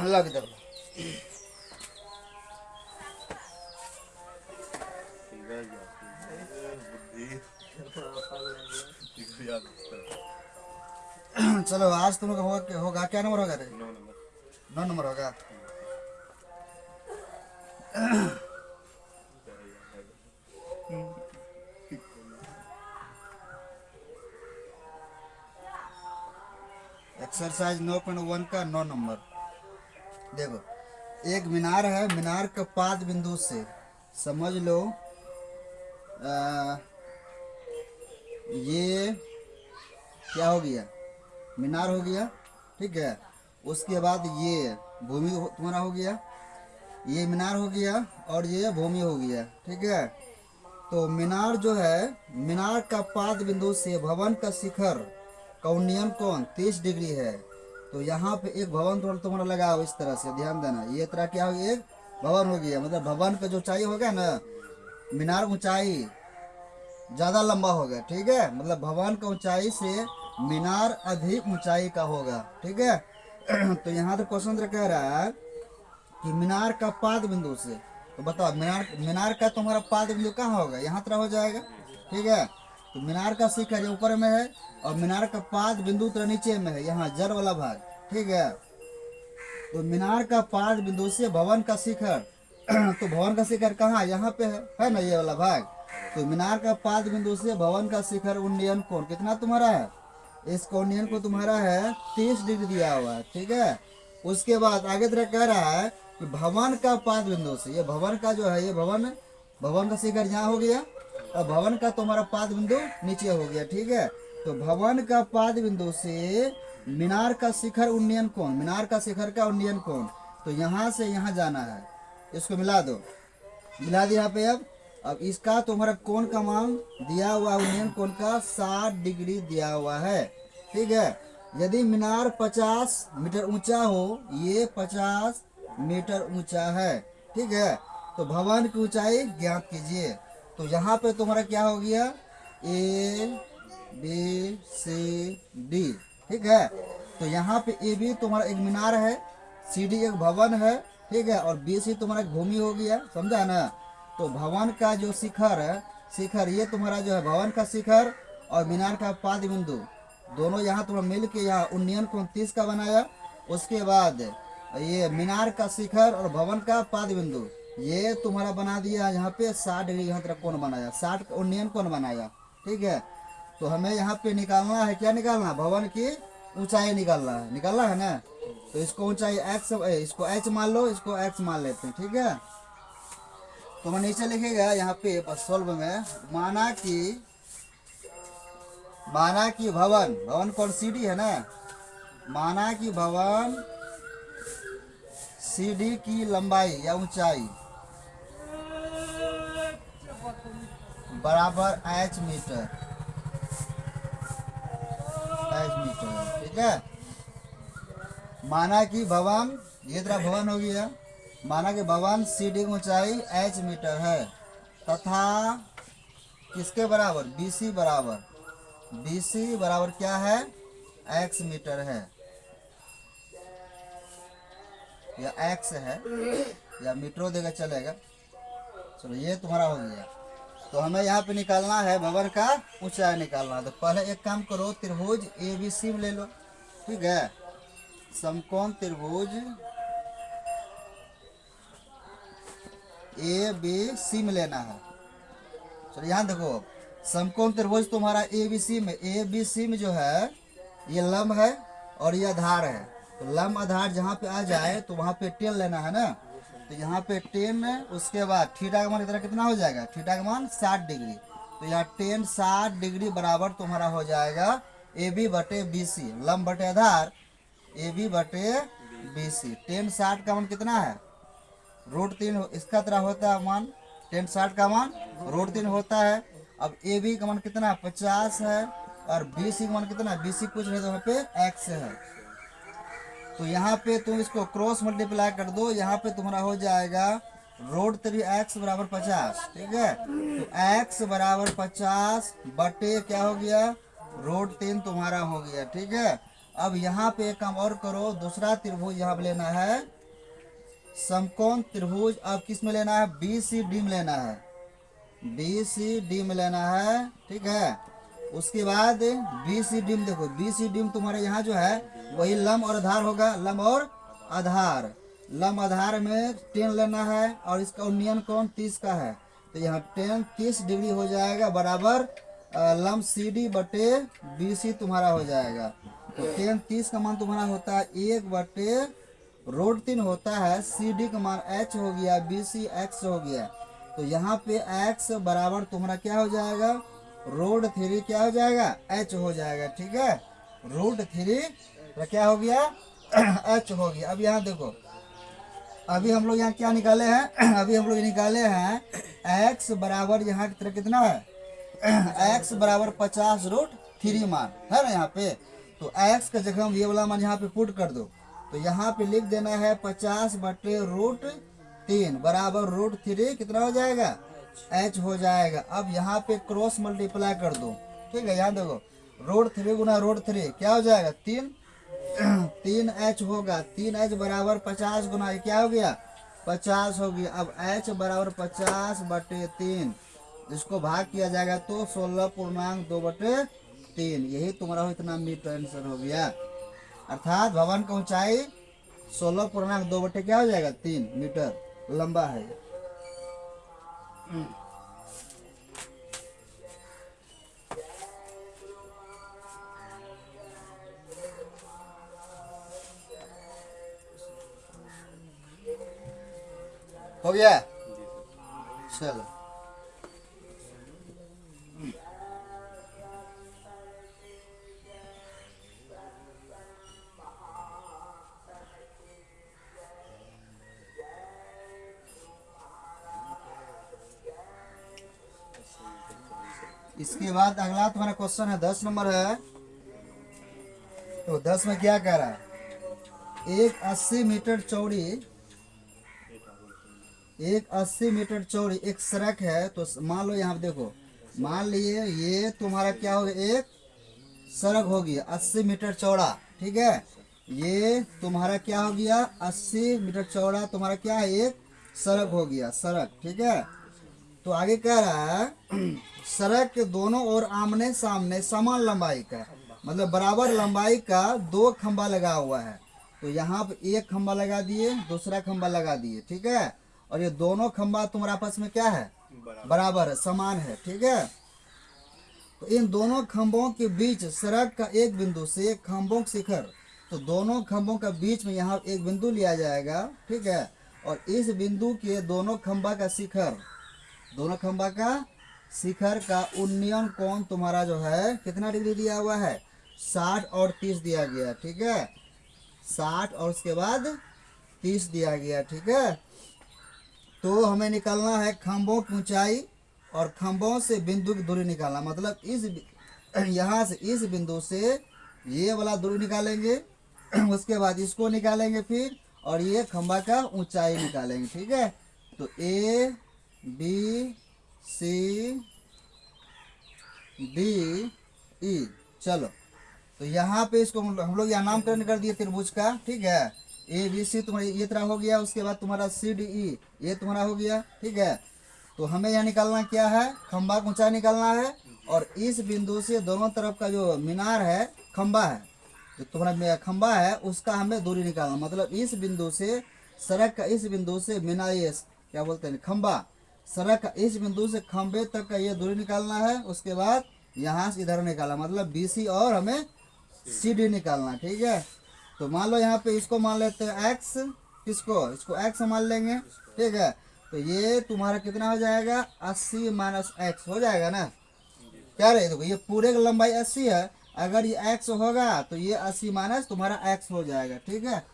लग दो। चलो आज तुम लोग होगा क्या नंबर होगा रे? 9 नंबर होगा। एक्सरसाइज 9.1 का 9 नंबर। देखो, एक मीनार है, मीनार के पाद बिंदु से समझ लो ये क्या हो गया, मीनार हो गया, ठीक है। उसके बाद ये भूमि तुम्हारा हो गया, ये मीनार हो गया और ये भूमि हो गया, ठीक है। तो मीनार जो है, मीनार का पाद बिंदु से भवन का शिखर का उन्नयन कोण 30 डिग्री है। तो यहाँ पे एक भवन थोड़ा तुम्हारा लगा हो, इस तरह से ध्यान देना। ये तरह क्या हो गया, एक भवन हो गया, मतलब भवन का जो ऊंचाई हो गया ना, मीनार ऊंचाई ज़्यादा लंबा हो गया, ठीक है। मतलब भवन का ऊंचाई से मीनार अधिक ऊंचाई का होगा, ठीक है। तो यहाँ तो क्वेश्चन कह रहा है कि मीनार का पाद बिंदु से, तो बताओ मीनार का तुम्हारा पाद बिंदु कहाँ होगा, यहाँ तरह हो जाएगा, ठीक है। तो मीनार का शिखर ये ऊपर में है और मीनार का पाद बिंदु तरह नीचे में है, यहाँ जड़ वाला भाग, ठीक है। तो मीनार का पाद बिंदु से भवन का शिखर तो भवन का शिखर कहाँ, यहाँ पे है ना, ये वाला भाग। तो मीनार का पाद बिंदु से भवन का शिखर उन्नयन कोण कितना तुम्हारा है, इस उन्नयन को तुम्हारा है 30 डिग्री दिया हुआ है, ठीक है। उसके बाद आगे तरह कह रहा है कि भवन का पाद बिंदु से, ये भवन का जो है, ये भवन का शिखर यहाँ हो गया और भवन का तुम्हारा पाद बिंदु नीचे हो गया, ठीक है। तो भवन का पाद बिंदु से मीनार का शिखर उन्नयन कोण, मीनार का शिखर का उन्नयन कोण, तो यहाँ से यहाँ जाना है, इसको मिला दो, मिला दिया यहाँ पे। अब इसका तुम्हारा कोण का मान दिया हुआ, उन्नयन कोण का 60 डिग्री दिया हुआ है, ठीक है। यदि मीनार 50 मीटर ऊंचा हो, ये 50 मीटर ऊंचा है, ठीक है। तो भवन की ऊंचाई ज्ञात कीजिए। तो यहाँ पे तुम्हारा क्या हो गया, ए बी सी डी, ठीक है। तो यहाँ पे ए बी तुम्हारा एक मीनार है, सी डी एक भवन है, ठीक है, और बी सी तुम्हारा एक भूमि हो गया, समझा ना। तो भवन का जो शिखर है, शिखर ये तुम्हारा जो है भवन का शिखर और मीनार का पाद बिंदु दोनों यहाँ तुम्हारा मिल के यहाँ उन्नयन कोण 30 का बनाया। उसके बाद ये मीनार का शिखर और भवन का पाद बिंदु ये तुम्हारा बना दिया यहाँ पे 60 डिग्री यहाँ तरफ कोण बनाया, 60 का उन्नयन कोण बनाया, ठीक है। तो हमें यहाँ पे निकालना है, क्या निकालना, भवन की ऊंचाई निकालना है ना। तो इसको ऊंचाई एक्स, इसको एच मान लो, इसको एक्स मान लेते हैं, ठीक है। तो मैं नीचे लिखेगा यहाँ पे सॉल्व में, माना कि भवन कौन सी डी है ना, माना कि भवन सी डी की लंबाई या ऊंचाई बराबर एच मीटर, ठीक है। माना कि भवन, ये तरह भवन हो गया, माना कि भवन सी डी की ऊंचाई एच मीटर है तथा किसके बराबर, BC बराबर क्या है, x मीटर है या x है या मीटरों देगा चलेगा। चलो ये तुम्हारा हो गया। तो हमें यहाँ पे निकालना है भवन का ऊंचाई निकालना। तो पहले एक काम करो, त्रिभुज ABC में ले लो, ठीक है। समकोण त्रिभुज ABC में लेना है। चलो यहाँ देखो, समकोण त्रिभुज तुम्हारा ABC में जो है ये लंब है और ये आधार है। तो लंब आधार जहाँ पे आ जाए तो वहाँ पे टेन लेना है ना। तो यहाँ पे 10 है, उसके बाद थीटा का मान इधर कितना हो जाएगा, थीटा का मान 60 डिग्री। तो यहाँ 10 60 डिग्री बराबर तुम्हारा हो जाएगा AB बटे BC, लंब बटे आधार AB बटे BC। 10 60 का मान कितना है, √3, इसका तरह होता है मान 10 60 का मान √3 होता है। अब AB का मान कितना 50 है और BC का मान कितना, BC पूछ रहे तो यहाँ पे x है। तो यहाँ पे तुम इसको क्रॉस मल्टीप्लाई कर दो, यहाँ पे तुम्हारा हो जाएगा √3x बराबर 50, ठीक है। तो x बराबर 50 बटे क्या हो गया, √3 तुम्हारा हो गया, ठीक है। अब यहाँ पे एक काम और करो, दूसरा त्रिभुज यहाँ पे लेना है, समकोण त्रिभुज। अब किस में लेना है? बी सी डी में लेना है, बी सी डी में लेना है, ठीक है। उसके बाद बी सी डी में देखो, बी सी डी में तुम्हारे यहाँ जो है वही लंब और आधार होगा, लंब और आधार। लंब आधार में 10 लेना है और इसका उन्नयन कोण 30 का है, तो यहाँ 10 30 डिग्री हो जाएगा, बराबर लंब सी डी बटे बी सी तुम्हारा हो जाएगा। तो 10 30 का मान तुम्हारा होता है 1/√3 होता है, सी डी का मान h हो गया, बी सी x हो गया। तो यहाँ पे x बराबर तुम्हारा क्या हो जाएगा? √3 क्या हो जाएगा? h हो जाएगा, ठीक है। √3 तो क्या हो गया? h हो गया। अब यहाँ देखो, अभी हम लोग यहाँ क्या निकाले हैं? अभी हम लोग निकाले हैं x बराबर यहाँ की तरह कितना है? x बराबर 50√3 मान है ना यहाँ पे। तो x का जगह हम ये वाला मान यहाँ पे पुट कर दो, तो यहाँ पे लिख देना है 50/√3 बराबर √3 कितना हो जाएगा? h हो जाएगा। अब यहाँ पे क्रॉस मल्टीप्लाई कर दो, ठीक है। यहाँ देखो, √3 गुना √3 क्या हो जाएगा? 3h होगा। 3h बराबर 50 गुना क्या हो गया? 50 हो गया। अब h बराबर 50/3, इसको भाग किया जाएगा तो 16.2/3, यही तुम्हारा हो इतना मीटर आंसर हो गया। अर्थात भवन की ऊंचाई 16.2 क्या हो जाएगा? 3 मीटर लंबा है। हो गया, चलो। इसके बाद अगला तुम्हारा क्वेश्चन है 10 नंबर है। तो 10 में क्या कह रहा है? एक 80 मीटर चौड़ी एक सड़क है। तो मान लो यहाँ पे देखो, मान लिए ये तुम्हारा क्या हो गया? एक सड़क हो गया 80 मीटर चौड़ा, ठीक है। ये तुम्हारा क्या हो गया? 80 मीटर चौड़ा तुम्हारा क्या है? एक सड़क हो गया, सड़क, ठीक है। तो आगे कह रहा है सड़क के दोनों ओर आमने सामने समान लंबाई का, मतलब बराबर लंबाई का 2 खंबा लगा हुआ है। तो यहाँ पे एक खंबा लगा दिए, दूसरा खंबा लगा दिए, ठीक है। और ये दोनों खंबा तुम्हारा आपस में क्या है? बराबर है, समान है, ठीक है। तो इन दोनों खंभों के बीच सड़क का एक बिंदु से खंभों का शिखर, तो दोनों खंभों का बीच में यहाँ एक बिंदु लिया जाएगा, ठीक है। और इस बिंदु के दोनों खंभा का शिखर का उन्नयन कोण तुम्हारा जो है कितना डिग्री दिया हुआ है? 60 और 30 दिया गया, ठीक है। 60 और उसके बाद 30 दिया गया, ठीक है। तो हमें निकालना है खंभों की ऊंचाई और खंभों से बिंदु की दूरी निकालना, मतलब इस यहाँ से इस बिंदु से ये वाला दूरी निकालेंगे, उसके बाद इसको निकालेंगे फिर, और ये खंभा का ऊंचाई निकालेंगे, ठीक है। तो A B C D E, चलो। तो यहाँ पे इसको हम लोग यहाँ नामकरण कर दिए त्रिभुज का, ठीक है। ABC तुम्हारा ये तरह हो गया, उसके बाद तुम्हारा CDE ये तुम्हारा हो गया, ठीक है। तो हमें यहाँ निकालना क्या है? खंभा का ऊंचाई निकालना है, और इस बिंदु से दोनों तरफ का जो मीनार है, खंभा है, जो तुम्हारा खंभा है उसका हमें दूरी निकालना, मतलब इस बिंदु से सड़क का इस बिंदु से मीनार, ये क्या बोलते हैं, खंभा, सड़क का इस बिंदु से खंभे तक का ये दूरी निकालना है। उसके बाद यहाँ से इधर निकालना, मतलब BC और हमें CD निकालना, ठीक है। तो मान लो यहाँ पे इसको मान लेते हैं x, किसको? इसको x मान लेंगे, ठीक है। तो ये तुम्हारा कितना हो जाएगा? 80 - x हो जाएगा ना, क्या रहे? देखो ये पूरे की लंबाई 80 है, अगर ये x होगा तो ये 80 माइनस तुम्हारा x हो जाएगा, ठीक है।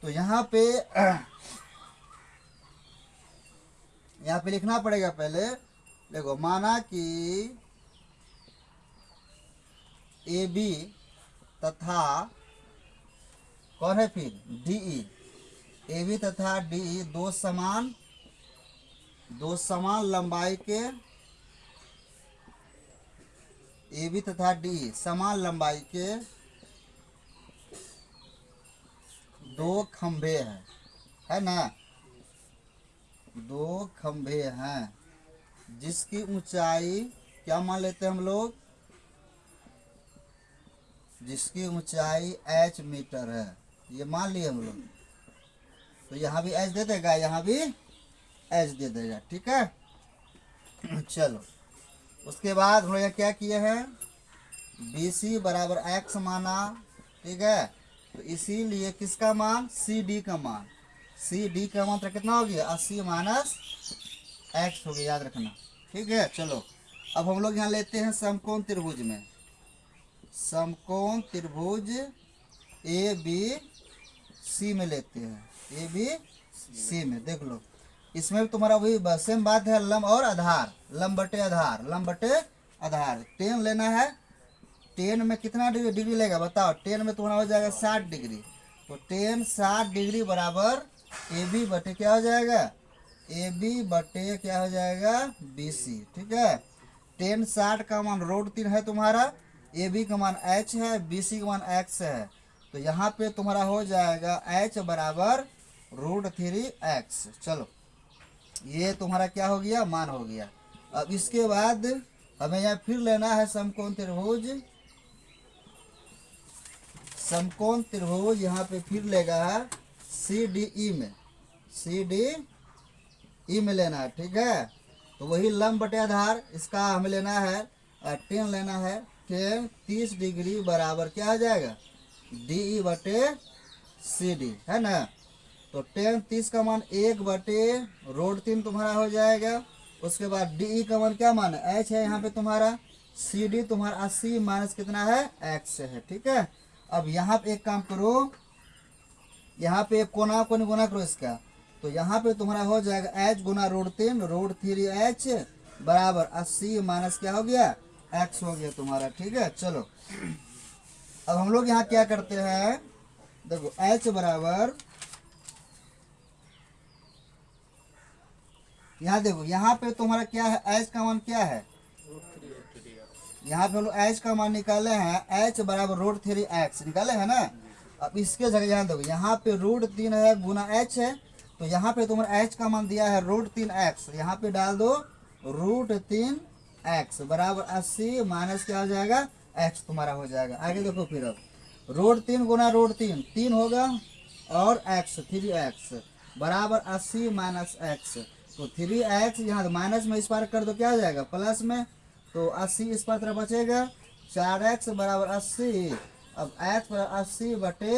तो यहाँ पे लिखना पड़ेगा पहले। देखो, माना कि AB तथा कौन है फिर? DE, AB तथा DE दो समान लंबाई के, AB तथा DE समान लंबाई के दो खंभे हैं, है ना, दो खंभे हैं जिसकी ऊंचाई क्या मान लेते हैं हम लोग, जिसकी ऊंचाई h मीटर है, ये मान लिए हम लोग। तो यहाँ भी h दे देगा, यहाँ भी h दे देगा, ठीक है। चलो उसके बाद हम लोग क्या किए हैं, BC बराबर x माना, ठीक है। तो इसीलिए किसका मान, CD का मान, CD का मान तो कितना हो गया 80 माइनस x हो गया, याद रखना, ठीक है। चलो अब हम लोग यहाँ लेते हैं समकोण त्रिभुज में, समकोण त्रिभुज ABC में लेते हैं, ABC में देख लो, इसमें तुम्हारा वही सेम बात है, लंब और आधार, लंब बटे आधार, लंब बटे आधार। 10 लेना है, 10 में कितना डिग्री लेगा बताओ, 10 में तुम्हारा हो जाएगा 60 डिग्री, तो 10 60 डिग्री बराबर AB बटे क्या हो जाएगा, AB बटे क्या हो जाएगा BC, ठीक है। 10 60 का मान √3 है तुम्हारा, AB का मान h है, BC का मान x है, तो यहाँ पे तुम्हारा हो जाएगा h बराबर √3x। चलो ये तुम्हारा क्या हो गया, मान हो गया। अब इसके बाद हमें यहाँ फिर लेना है समकोण त्रिभुज, समकोण त्रिभुज यहाँ पे फिर लेगा CDE में, CDE में लेना है, ठीक है। तो वही लंब बटे आधार, इसका हमें लेना है 10 लेना है, 10 30 डिग्री बराबर क्या हो जाएगा DE बटे CD, है ना। तो 10 30 का मान 1 बटे √3 तुम्हारा हो जाएगा। उसके बाद DE का मान क्या मान है, h है यहाँ पे तुम्हारा, CD तुम्हारा 80 माइनस कितना है x है, ठीक है। अब यहाँ पे एक काम करो, यहाँ पे एक कोना को गुना करो इसका, तो यहाँ पे तुम्हारा हो जाएगा h गुना √3h बराबर 80 माइनस क्या हो गया x हो गया तुम्हारा, ठीक है। चलो अब हम लोग यहाँ क्या करते हैं, देखो h बराबर, यहाँ देखो यहाँ पे तुम्हारा क्या है, h का मान क्या है, यहाँ पे हम लोग h का मान निकाले हैं, h बराबर √3x निकाले हैं ना। अब इसके जगह यहाँ देखो, यहाँ पे √3 है गुना h है, तो यहाँ पे तुम्हारा h का मान दिया है √3x, यहाँ पे डाल दो √3x बराबर 80 माइनस क्या हो जाएगा x तुम्हारा हो जाएगा। आगे देखो फिर, अब √3 गुना √3 3 होगा और x 3x बराबर 80 माइनस x, तो 3x यहाँ माइनस में इस पार कर दो क्या हो जाएगा प्लस में, तो 80 इस पर तरफ बचेगा, 4x बराबर 80, अब x बराबर 80 बटे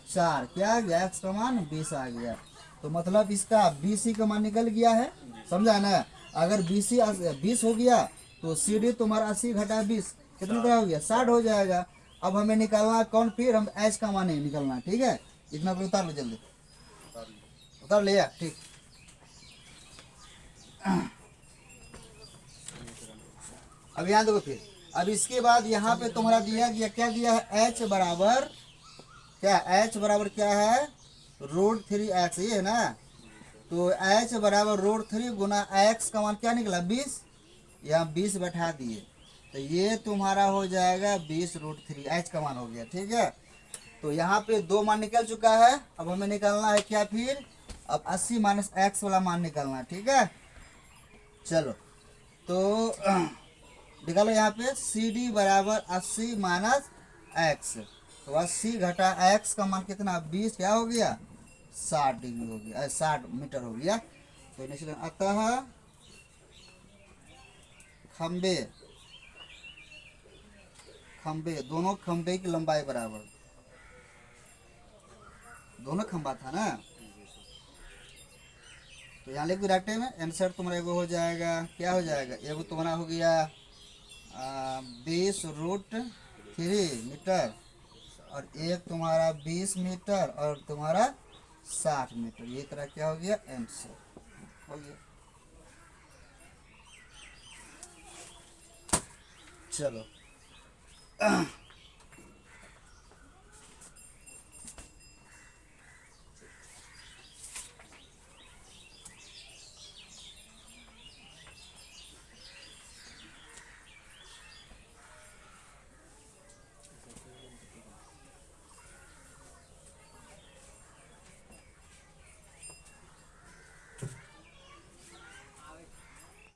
4 क्या आ गया, x का मान 20 आ गया। तो मतलब इसका BC का मान निकल गया है, समझा ना। अगर BC 20 हो गया तो CD तुम्हारा 80 घटा 20 कितना तरह हो गया 60 हो जाएगा। अब हमें निकालना कौन, फिर हम h का मान नहीं निकलना, ठीक है। इतना तो उतार लो जल्दी, उतार लिया, ठीक। अब यहाँ देखो फिर, अब इसके बाद यहाँ पे तुम्हारा दिया गया क्या दिया है, h बराबर क्या, h बराबर क्या है √3x, ये है ना। तो h बराबर √3 गुना x का मान क्या निकला 20, यहाँ 20 बैठा दिए, तो ये तुम्हारा हो जाएगा 20 √3 h का मान हो गया, ठीक है। तो यहाँ पे 2 मान निकल चुका है, अब हमें निकालना है क्या फिर, अब 80 माइनस x वाला मान निकालना है, ठीक है। चलो तो निकालो यहाँ पे CD बराबर 80 माइनस x, तो 80 घटा x का मान कितना 20 क्या हो गया 60 डिग्री हो गया, 60 मीटर हो गया। तो निश्चित अतः खंबे खंबे दोनों खंबे की लंबाई बराबर, दोनों खंबा था ना, तो यहाँ लिख डाटे में आंसर तुम्हारा एगो हो जाएगा, क्या हो जाएगा, एगो तुम्हारा हो गया 20 √3 मीटर, और एक तुम्हारा 20 मीटर और तुम्हारा 60 मीटर, ये तरह क्या हो गया आंसर हो गया। चलो